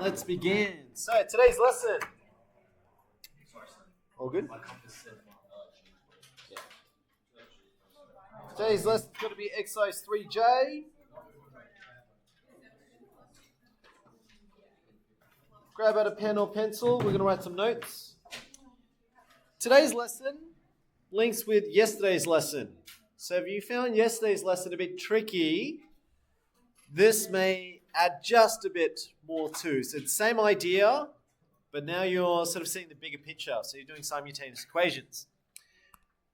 Let's begin. So today's lesson. All good? Yeah. Today's lesson is going to be exercise 3J. Grab out a pen or pencil. We're going to write some notes. Today's lesson links with yesterday's lesson. So if you found yesterday's lesson a bit tricky, this may add just a bit more too. So it's the same idea, but now you're sort of seeing the bigger picture. So you're doing simultaneous equations.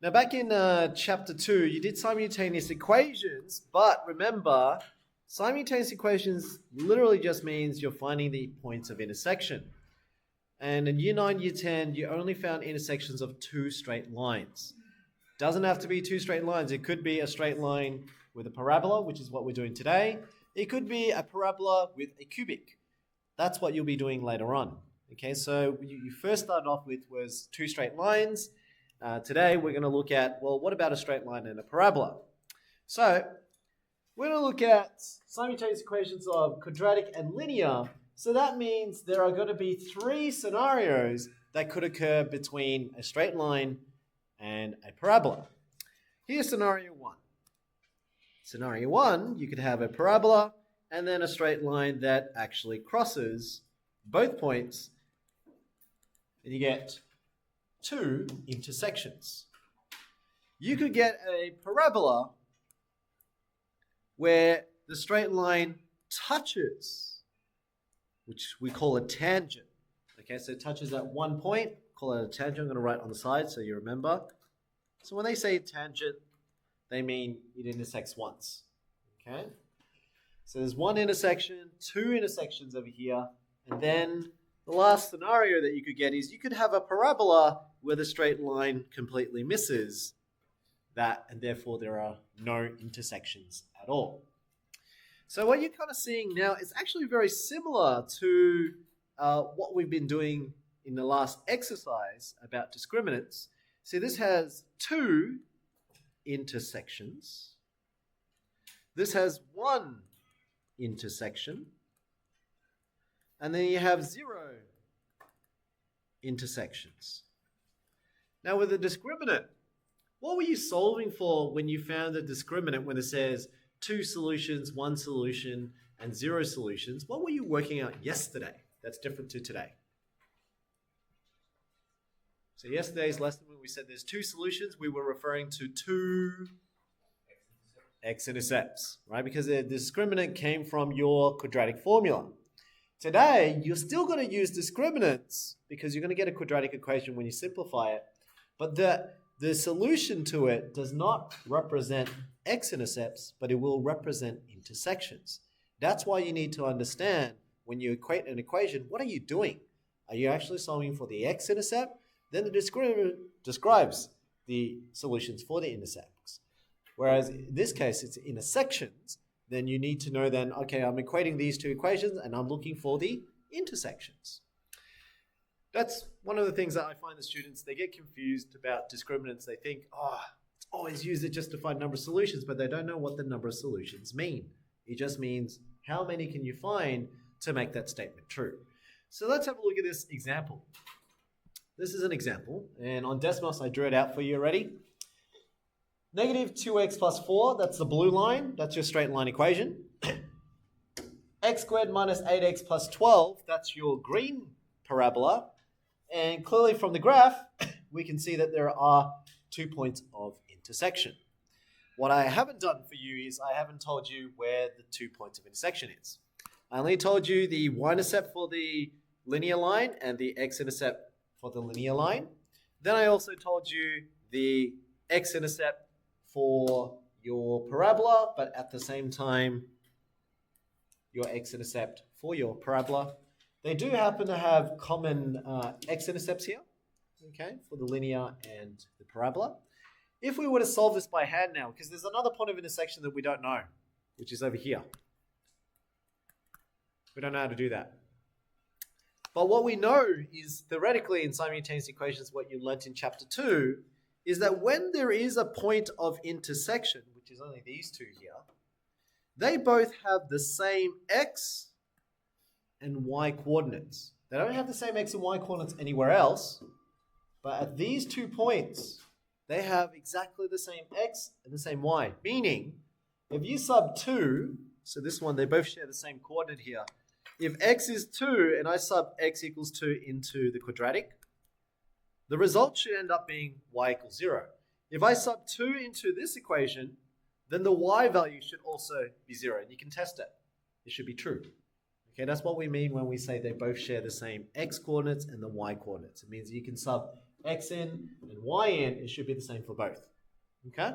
Now back in chapter 2, you did simultaneous equations, but remember, simultaneous equations literally just means you're finding the points of intersection. And in year 9, year 10, you only found intersections of 2 straight lines. Doesn't have to be 2 straight lines. It could be a straight line with a parabola, which is what we're doing today. It could be a parabola with a cubic. That's what you'll be doing later on. Okay, so you first started off with was 2 straight lines. Today we're going to look at, well, what about a straight line and a parabola? So we're going to look at simultaneous equations of quadratic and linear. So that means there are going to be 3 scenarios that could occur between a straight line and a parabola. Here's scenario 1. Scenario 1, you could have a parabola and then a straight line that actually crosses both points, and you get 2 intersections. You could get a parabola where the straight line touches, which we call a tangent. Okay, so it touches at one point, call it a tangent. I'm going to write on the side so you remember. So when they say tangent, they mean it intersects once. Okay? So there's 1 intersection, 2 intersections over here, and then the last scenario that you could get is you could have a parabola where the straight line completely misses that, and therefore there are no intersections at all. So what you're kind of seeing now is actually very similar to what we've been doing in the last exercise about discriminants. See, this has 2 intersections. This has 1 intersection. And then you have 0 intersections. Now with a discriminant, what were you solving for when you found a discriminant when it says 2 solutions, 1 solution, and 0 solutions? What were you working out yesterday that's different to today? So yesterday's lesson, when we said there's 2 solutions, we were referring to 2 x-intercepts, right? Because the discriminant came from your quadratic formula. Today, you're still going to use discriminants because you're going to get a quadratic equation when you simplify it, but the solution to it does not represent x-intercepts, but it will represent intersections. That's why you need to understand when you equate an equation, what are you doing? Are you actually solving for the x-intercept? Then the discriminant describes the solutions for the intercepts. Whereas in this case, it's intersections. Then you need to know then, okay, I'm equating these 2 equations and I'm looking for the intersections. That's one of the things that I find the students, they get confused about discriminants. They think, it's always used it just to find number of solutions, but they don't know what the number of solutions mean. It just means how many can you find to make that statement true. So let's have a look at this example. This is an example, and on Desmos I drew it out for you already. Negative 2x plus 4, that's the blue line, that's your straight line equation. X squared minus 8x plus 12, that's your green parabola. And clearly from the graph, we can see that there are 2 points of intersection. What I haven't done for you is I haven't told you where the 2 points of intersection is. I only told you the y-intercept for the linear line and the x-intercept for the linear line. Then I also told you the x-intercept for your parabola, but at the same time, your x-intercept for your parabola. They do happen to have common x-intercepts here, okay, for the linear and the parabola. If we were to solve this by hand now, because there's another point of intersection that we don't know, which is over here. We don't know how to do that. But what we know is theoretically in simultaneous equations, what you learnt in chapter 2, is that when there is a point of intersection, which is only these 2 here, they both have the same x and y coordinates. They don't have the same x and y coordinates anywhere else, but at these 2 points, they have exactly the same x and the same y. Meaning, if you sub 2, so this one, they both share the same coordinate here. If x is 2 and I sub x equals 2 into the quadratic, the result should end up being y equals 0. If I sub 2 into this equation, then the y value should also be 0. And you can test it. It should be true. Okay, that's what we mean when we say they both share the same x coordinates and the y coordinates. It means you can sub x in and y in. It should be the same for both. Okay?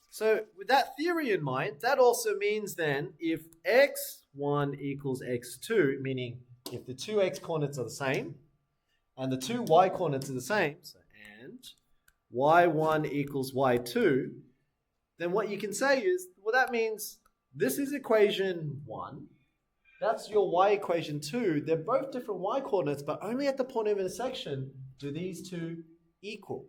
So with that theory in mind, that also means then if x1 equals x2, meaning if the two x coordinates are the same and the two y coordinates are the same, so and y1 equals y2, then what you can say is, well, that means this is equation 1. That's your y equation 2. They're both different y coordinates, but only at the point of intersection do these two equal.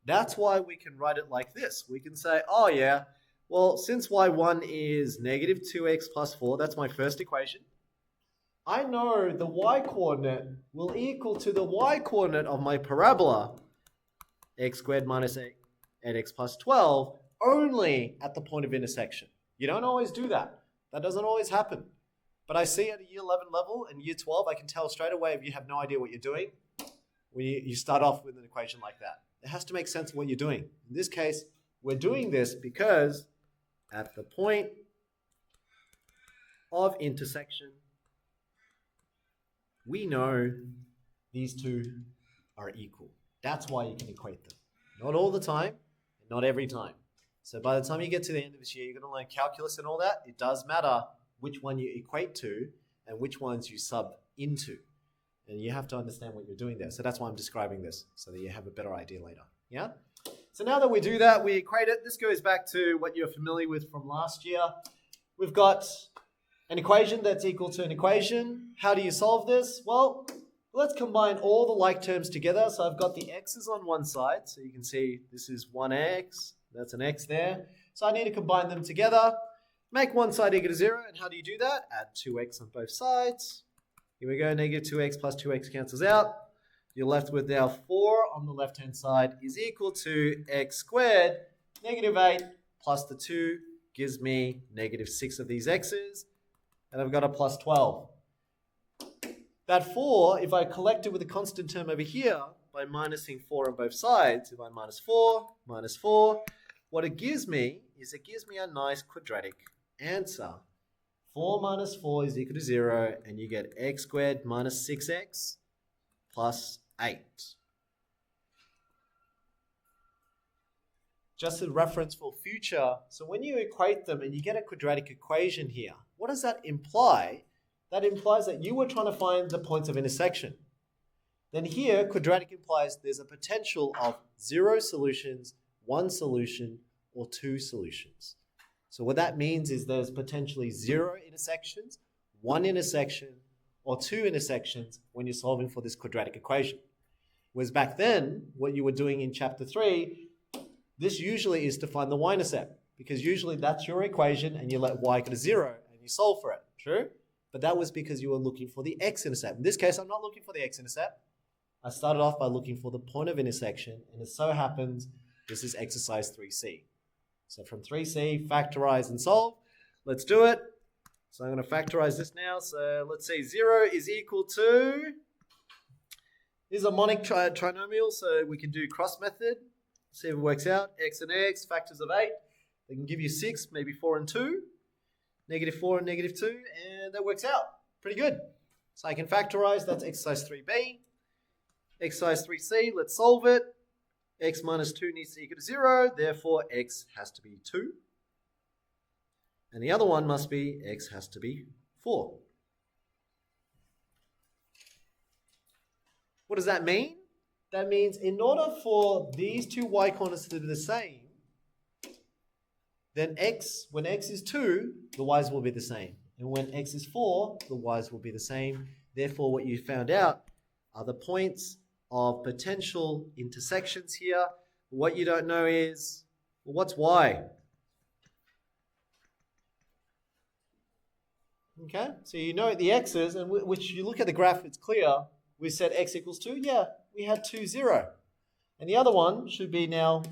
That's why we can write it like this. We can say, oh yeah, well, since y1 is negative 2x plus 4, that's my first equation. I know the y coordinate will equal to the y coordinate of my parabola, x squared minus 8x plus 12, only at the point of intersection. You don't always do that. That doesn't always happen. But I see at a year 11 level and year 12, I can tell straight away if you have no idea what you're doing when you start off with an equation like that. It has to make sense of what you're doing. In this case, we're doing this because at the point of intersection, we know these two are equal. That's why you can equate them. Not all the time, and not every time. So by the time you get to the end of this year, you're going to learn calculus and all that. It does matter which one you equate to and which ones you sub into. And you have to understand what you're doing there. So that's why I'm describing this, so that you have a better idea later. Yeah? So now that we do that, we equate it. This goes back to what you're familiar with from last year. We've got an equation that's equal to an equation. How do you solve this? Well, let's combine all the like terms together. So I've got the x's on one side. So you can see this is 1x. That's an x there. So I need to combine them together. Make one side equal to 0. And how do you do that? Add 2x on both sides. Here we go. Negative 2x plus 2x cancels out. You're left with now 4 on the left-hand side is equal to x squared. Negative 8 plus the 2 gives me negative 6 of these x's. And I've got a plus 12. That 4, if I collect it with a constant term over here, by minusing 4 on both sides, if I minus 4, what it gives me is it gives me a nice quadratic answer. 4 minus 4 is equal to 0, and you get x squared minus 6x plus 8. Just a reference for future, so when you equate them and you get a quadratic equation here, what does that imply? That implies that you were trying to find the points of intersection. Then here, quadratic implies there's a potential of 0 solutions, 1 solution, or 2 solutions. So what that means is there's potentially 0 intersections, 1 intersection, or 2 intersections when you're solving for this quadratic equation. Whereas back then, what you were doing in chapter 3, this usually is to find the y-intercept, because usually that's your equation and you let y equal to 0 and you solve for it, true? But that was because you were looking for the x-intercept. In this case, I'm not looking for the x-intercept. I started off by looking for the point of intersection, and it so happens this is exercise 3C. So from 3C, factorize and solve. Let's do it. So I'm going to factorize this now. So let's say 0 is equal to, this is a monic trinomial, so we can do cross method. See if it works out. X and x, factors of 8. They can give you 6, maybe 4 and 2. Negative 4 and negative 2, and that works out pretty good. So I can factorize, that's exercise 3b. Exercise 3c, let's solve it. X minus 2 needs to equal to 0, therefore x has to be 2. And the other one must be x has to be 4. What does that mean? That means in order for these two y coordinates to be the same, then when x is 2, the y's will be the same. And when x is 4, the y's will be the same. Therefore, what you found out are the points of potential intersections here. What you don't know is, well, what's y? Okay, so you know the x's, and which you look at the graph, it's clear. We said x equals 2. Yeah, we had 2, 0. And the other one should be now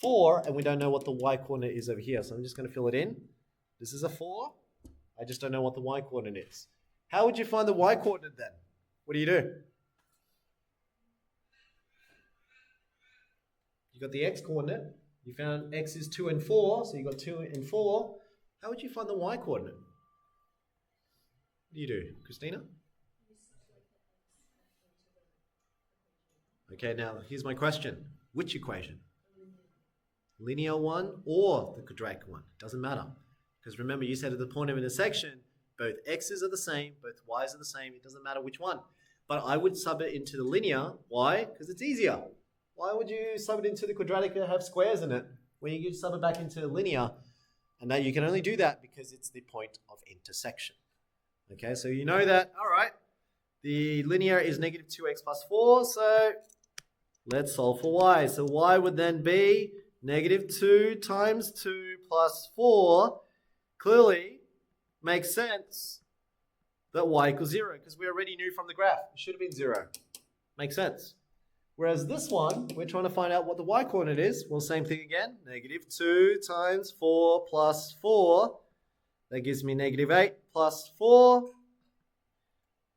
4, and we don't know what the y coordinate is over here. So I'm just going to fill it in. This is a 4. I just don't know what the y coordinate is. How would you find the y coordinate then? What do? You got the x coordinate. You found x is 2 and 4, so you got 2 and 4. How would you find the y coordinate? What do, Christina? Okay, now here's my question. Which equation? Linear one or the quadratic one? Doesn't matter. Because remember, you said at the point of intersection, both x's are the same, both y's are the same. It doesn't matter which one. But I would sub it into the linear. Why? Because it's easier. Why would you sub it into the quadratic and have squares in it when you sub it back into the linear? And now you can only do that because it's the point of intersection. Okay, so you know that. All right. The linear is negative 2x plus 4. So let's solve for y. So y would then be negative 2 times 2 plus 4. Clearly makes sense that y equals 0 because we already knew from the graph it should have been 0. Makes sense. Whereas this one, we're trying to find out what the y coordinate is. Well, same thing again. Negative 2 times 4 plus 4. That gives me negative 8 plus 4.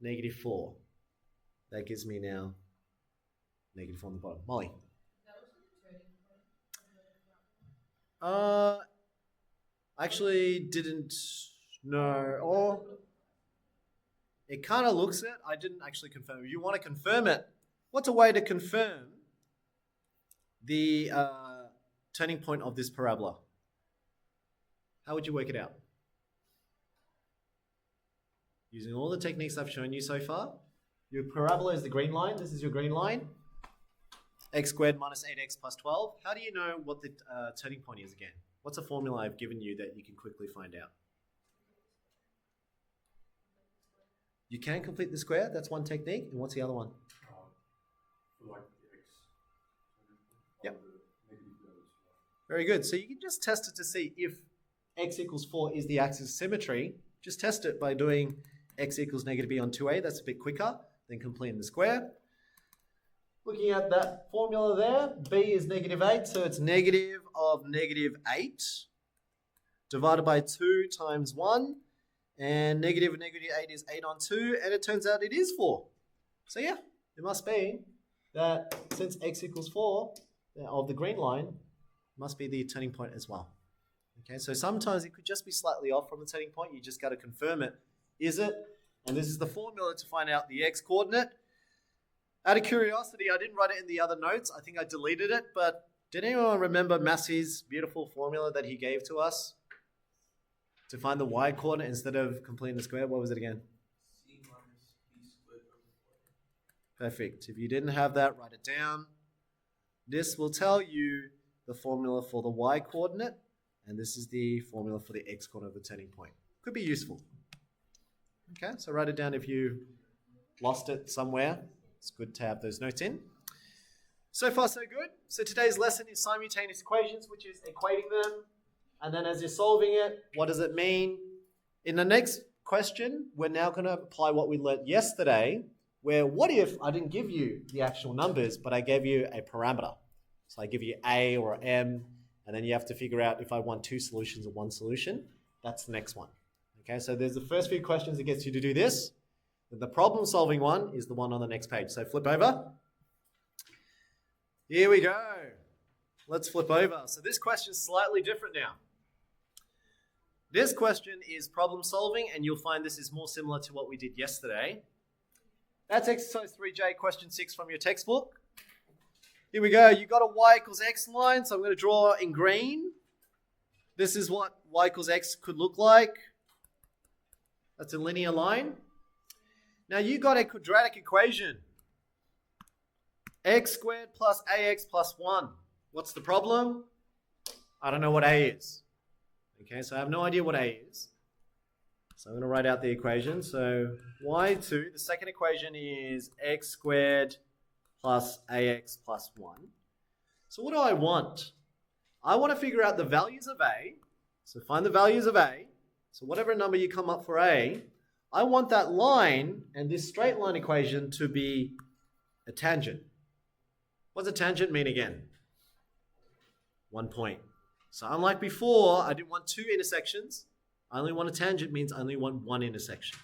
Negative 4. That gives me now negative 4 on the bottom. Molly. Actually didn't know. Or it kind of looks it. I didn't actually confirm. You want to confirm it. What's a way to confirm the turning point of this parabola? How would you work it out? Using all the techniques I've shown you so far. Your parabola is the green line. This is your green line. X squared minus 8x plus 12. How do you know what the turning point is again? What's a formula I've given you that you can quickly find out? You can complete the square. That's one technique. And what's the other one? Yep. Very good. So you can just test it to see if x equals 4 is the axis of symmetry. Just test it by doing x equals negative b on 2a. That's a bit quicker than completing the square. Looking at that formula there, b is negative 8, so it's negative of negative 8 divided by 2 times 1. And negative of negative 8 is 8 on 2, and it turns out it is 4. So yeah, it must be that since x equals 4 of the green line, must be the turning point as well. Okay, so sometimes it could just be slightly off from the turning point. You just got to confirm it. Is it? And this is the formula to find out the x coordinate. Out of curiosity, I didn't write it in the other notes. I think I deleted it, but did anyone remember Massey's beautiful formula that he gave to us to find the y coordinate instead of completing the square? What was it again? C minus b squared over 4. Perfect. If you didn't have that, write it down. This will tell you the formula for the y coordinate, and this is the formula for the x coordinate of the turning point. Could be useful. Okay, so write it down if you lost it somewhere. It's good to have those notes in. So far, so good. So today's lesson is simultaneous equations, which is equating them. And then as you're solving it, what does it mean? In the next question, we're now going to apply what we learned yesterday, where what if I didn't give you the actual numbers, but I gave you a parameter? So I give you A or M, and then you have to figure out if I want 2 solutions or 1 solution. That's the next one. Okay, so there's the first few questions that gets you to do this. Then the problem solving one is the one on the next page. So flip over. Here we go. Let's flip over. So this question is slightly different now. This question is problem solving, and you'll find this is more similar to what we did yesterday. That's exercise 3J, question 6 from your textbook. Here we go. You've got a y equals x line, so I'm going to draw in green. This is what y equals x could look like. That's a linear line. Now you've got a quadratic equation. X squared plus ax plus 1. What's the problem? I don't know what a is. Okay, so I have no idea what a is. So I'm going to write out the equation. So y2, the second equation is x squared plus ax plus 1. So what do I want? I want to figure out the values of a. So find the values of a. So whatever number you come up for A, I want that line and this straight line equation to be a tangent. What does a tangent mean again? 1 point. So unlike before, I didn't want two intersections. I only want a tangent means I only want one intersection.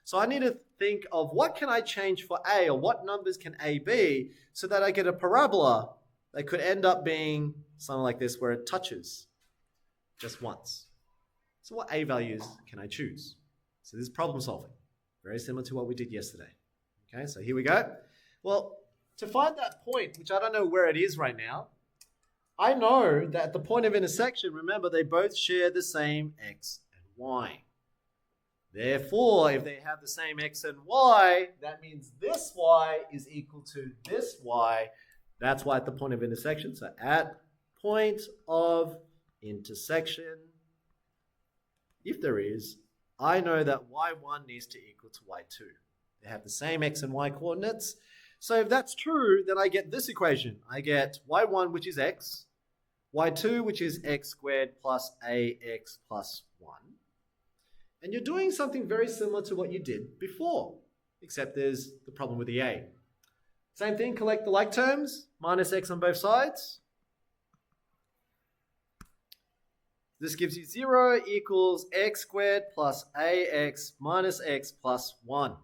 So I need to think of what can I change for A, or what numbers can A be, so that I get a parabola that could end up being something like this where it touches just once. So what A values can I choose? So this is problem solving. Very similar to what we did yesterday. Okay, so here we go. Well, to find that point, which I don't know where it is right now, I know that at the point of intersection, remember, they both share the same x and y. Therefore, if they have the same x and y, that means this y is equal to this y. That's why at the point of intersection. So at point of intersection, if there is, I know that y1 needs to equal to y2. They have the same x and y coordinates. So if that's true, then I get this equation. I get y1, which is x, y2, which is x squared plus ax plus 1. And you're doing something very similar to what you did before, except there's the problem with the a. Same thing, collect the like terms, minus x on both sides. This gives you 0 equals x squared plus ax minus x plus 1.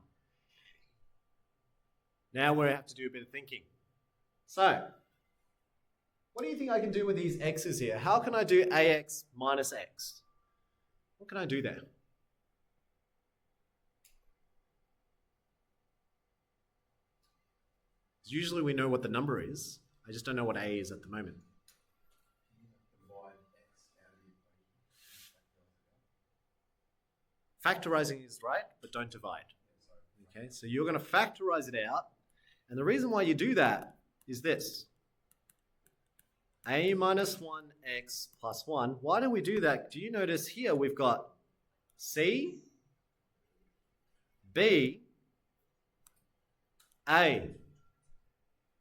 Now we have to do a bit of thinking. So, what do you think I can do with these x's here? How can I do ax minus x? What can I do there? Usually we know what the number is. I just don't know what a is at the moment. Factorizing is right, but don't divide. Okay, so you're going to factorize it out. And the reason why you do that is this. A minus 1x plus 1. Why do we do that? Do you notice here we've got C, B, A.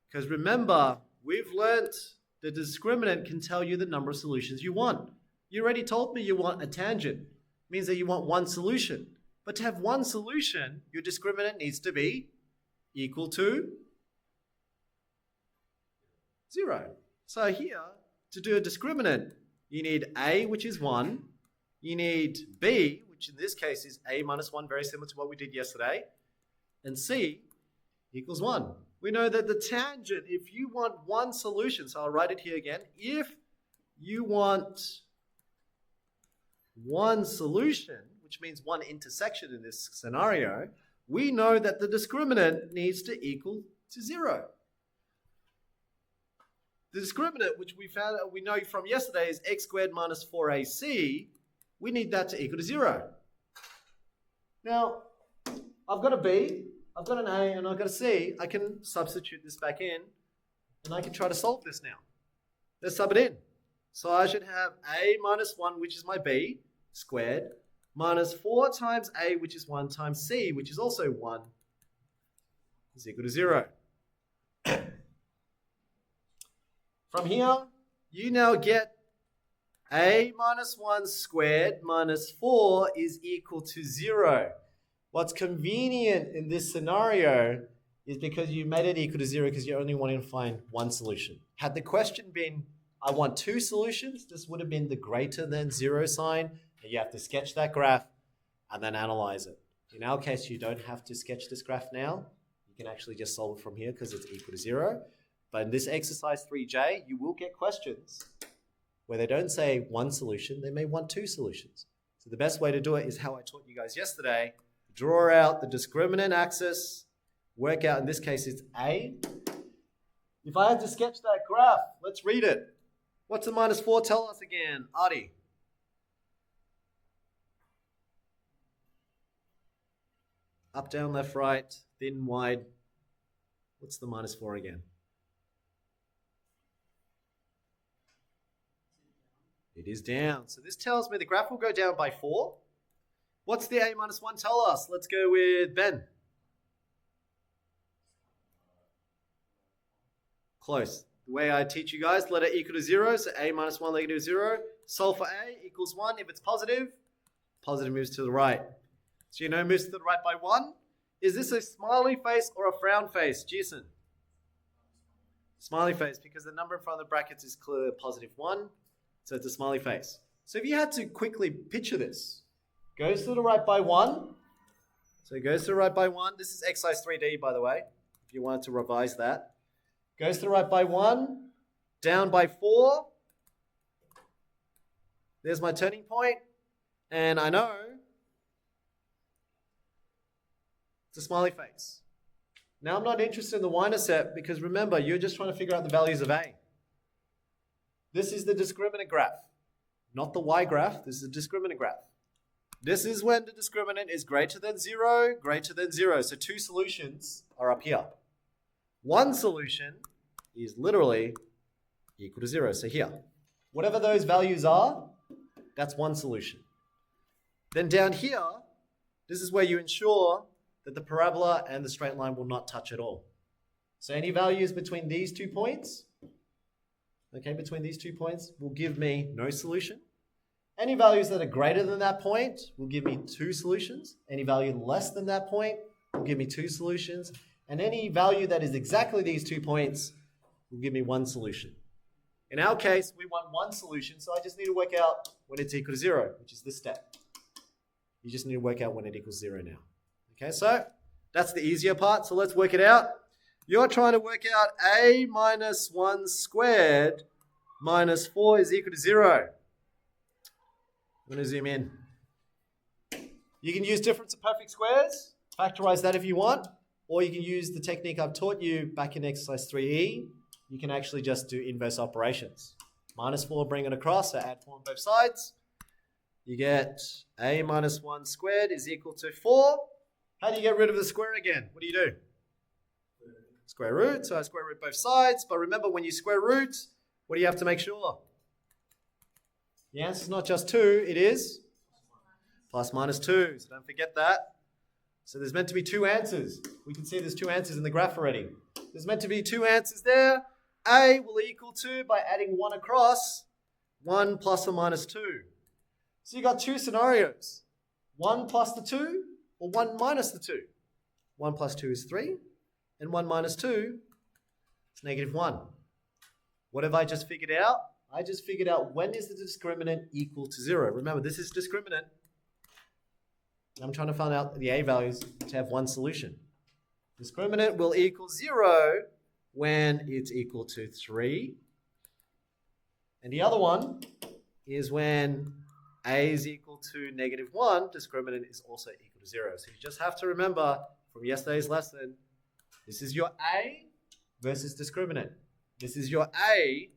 Because remember, we've learnt the discriminant can tell you the number of solutions you want. You already told me you want a tangent. It means that you want one solution. But to have one solution, your discriminant needs to be equal to 0. So here, to do a discriminant, you need A, which is 1. You need B, which in this case is A minus 1, very similar to what we did yesterday. And C equals 1. We know that the tangent, if you want one solution, so I'll write it here again. If you want one solution, which means one intersection in this scenario, we know that the discriminant needs to equal to 0. The discriminant, which we know from yesterday, is x squared minus 4ac. We need that to equal to 0. Now, I've got a b, I've got an a, and I've got a c. I can substitute this back in, and I can try to solve this now. Let's sub it in. So I should have a minus 1, which is my b, squared, minus 4 times a, which is 1, times c, which is also 1, is equal to 0. From here, you now get a minus 1 squared minus 4 is equal to 0. What's convenient in this scenario is because you made it equal to 0 because you only wanting to find one solution. Had the question been, I want two solutions, this would have been the greater than 0 sign, and you have to sketch that graph and then analyze it. In our case, you don't have to sketch this graph now. You can actually just solve it from here because it's equal to 0. But in this exercise 3J, you will get questions where they don't say one solution, they may want two solutions. So the best way to do it is how I taught you guys yesterday. Draw out the discriminant axis, work out, in this case it's A. If I had to sketch that graph, let's read it. What's the minus 4 tell us again? Adi. Up, down, left, right, thin, wide. What's the minus 4 again? It is down. So this tells me the graph will go down by 4. What's the a minus 1 tell us? Let's go with Ben. Close. The way I teach you guys, let it equal to 0. So a minus 1 let it equal to 0. Solve for a equals 1 if it's positive positive moves to the right. So you know moves to the right by 1. Is this a smiley face or a frown face, Jason? Smiley face, because the number in front of the brackets is clearly positive 1. So it's a smiley face. So if you had to quickly picture this, goes to the right by 1. So it goes to the right by 1. This is exercise 3D, by the way, if you wanted to revise that. Goes to the right by 1, down by 4. There's my turning point. And I know it's a smiley face. Now I'm not interested in the y-intercept because remember, you're just trying to figure out the values of A. This is the discriminant graph, not the y graph. This is the discriminant graph. This is when the discriminant is greater than 0, greater than 0. So 2 solutions are up here. One solution is literally equal to 0. So here, whatever those values are, that's one solution. Then down here, this is where you ensure that the parabola and the straight line will not touch at all. So any values between these 2 points, okay, between these 2 points will give me no solution. Any values that are greater than that point will give me 2 solutions. Any value less than that point will give me 2 solutions. And any value that is exactly these 2 points will give me 1 solution. In our case, we want 1 solution, so I just need to work out when it's equal to 0, which is this step. You just need to work out when it equals 0 now. Okay, so that's the easier part, so let's work it out. You're trying to work out a minus 1 squared minus 4 is equal to 0. I'm going to zoom in. You can use difference of perfect squares, factorize that if you want, or you can use the technique I've taught you back in exercise 3E. You can actually just do inverse operations. Minus 4, bring it across, so add 4 on both sides. You get a minus 1 squared is equal to 4. How do you get rid of the square again? What do? Square root, so I square root both sides. But remember, when you square root, what do you have to make sure? The answer is not just 2, it is plus minus 2. So don't forget that. So there's meant to be 2 answers. We can see there's 2 answers in the graph already. There's meant to be 2 answers there. A will equal to, by adding 1 across, 1 plus or minus 2. So you got 2 scenarios. 1 plus the 2 or 1 minus the 2. 1 plus 2 is 3. And 1 minus 2 is negative 1. What have I just figured out? I just figured out when is the discriminant equal to 0. Remember, this is discriminant. I'm trying to find out the A values to have 1 solution. Discriminant will equal 0 when it's equal to 3. And the other one is when A is equal to negative 1, discriminant is also equal to 0. So you just have to remember from yesterday's lesson, this is your A versus discriminant. This is your A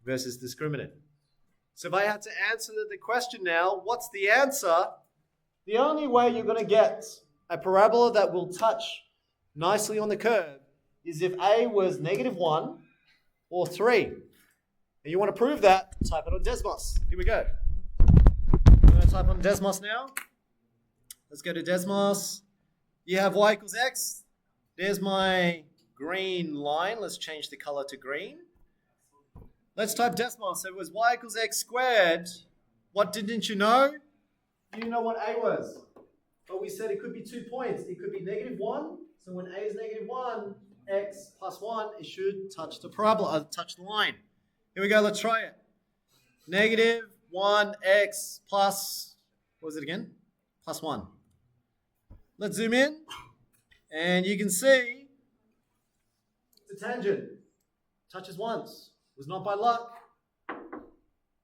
versus discriminant. So if I had to answer the question now, what's the answer? The only way you're going to get a parabola that will touch nicely on the curve is if A was negative 1 or 3. And you want to prove that, type it on Desmos. Here we go. I'm going to type on Desmos now. Let's go to Desmos. You have y equals x. There's my green line. Let's change the color to green. Let's type Desmos. So it was y equals x squared. What didn't you know? You didn't know what A was. But we said it could be 2 points. It could be negative 1. So when A is negative 1, x plus 1, it should touch the parabola, touch the line. Here we go. Let's try it. Negative 1x plus, what was it again? Plus 1. Let's zoom in. And you can see it's a tangent. Touches once. It was not by luck.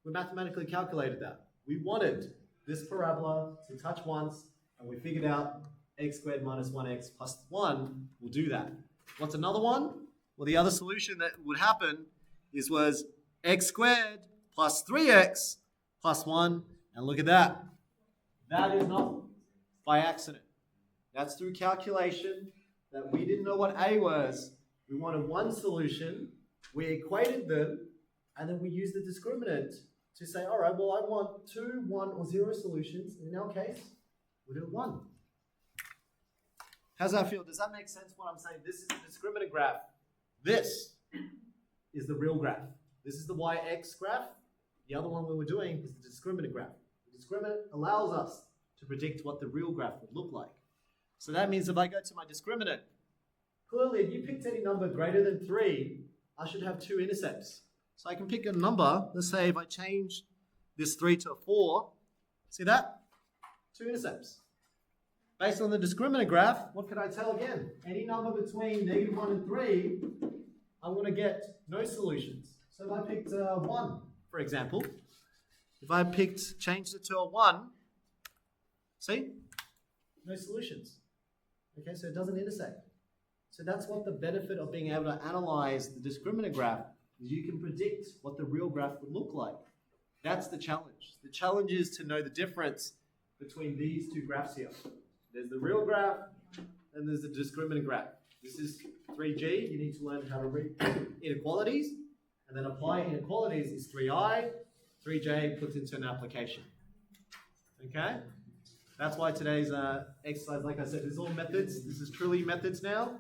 We mathematically calculated that. We wanted this parabola to touch once, and we figured out x squared minus 1x plus 1 will do that. What's another one? Well, the other solution that would happen was x squared plus 3x plus 1, and look at that. That is not by accident. That's through calculation that we didn't know what A was. We wanted 1 solution, we equated them, and then we used the discriminant to say, all right, well, I want 2, 1, or 0 solutions. In our case, we do 1. How's that feel? Does that make sense what I'm saying? This is the discriminant graph. This is the real graph. This is the yx graph. The other one we were doing was the discriminant graph. The discriminant allows us to predict what the real graph would look like. So that means if I go to my discriminant, clearly if you picked any number greater than 3, I should have 2 intercepts. So I can pick a number, let's say if I change this 3 to a 4, see that? 2 intercepts. Based on the discriminant graph, what could I tell again? Any number between -1 and 3, I'm going to get no solutions. So if I picked 1, for example, if I changed it to a 1, see? No solutions. Okay, so it doesn't intersect. So that's what the benefit of being able to analyze the discriminant graph is. You can predict what the real graph would look like. That's the challenge. The challenge is to know the difference between these two graphs here. There's the real graph and there's the discriminant graph. This is 3G. You need to learn how to read inequalities, and then apply inequalities is 3I. 3J puts into an application. Okay? That's why today's exercise, like I said, is all methods. This is truly methods now.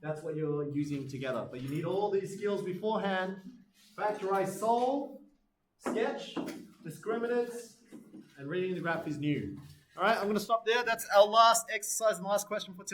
That's what you're using together. But you need all these skills beforehand. Factorize, solve, sketch, discriminants, and reading the graph is new. All right, I'm going to stop there. That's our last exercise and last question for today.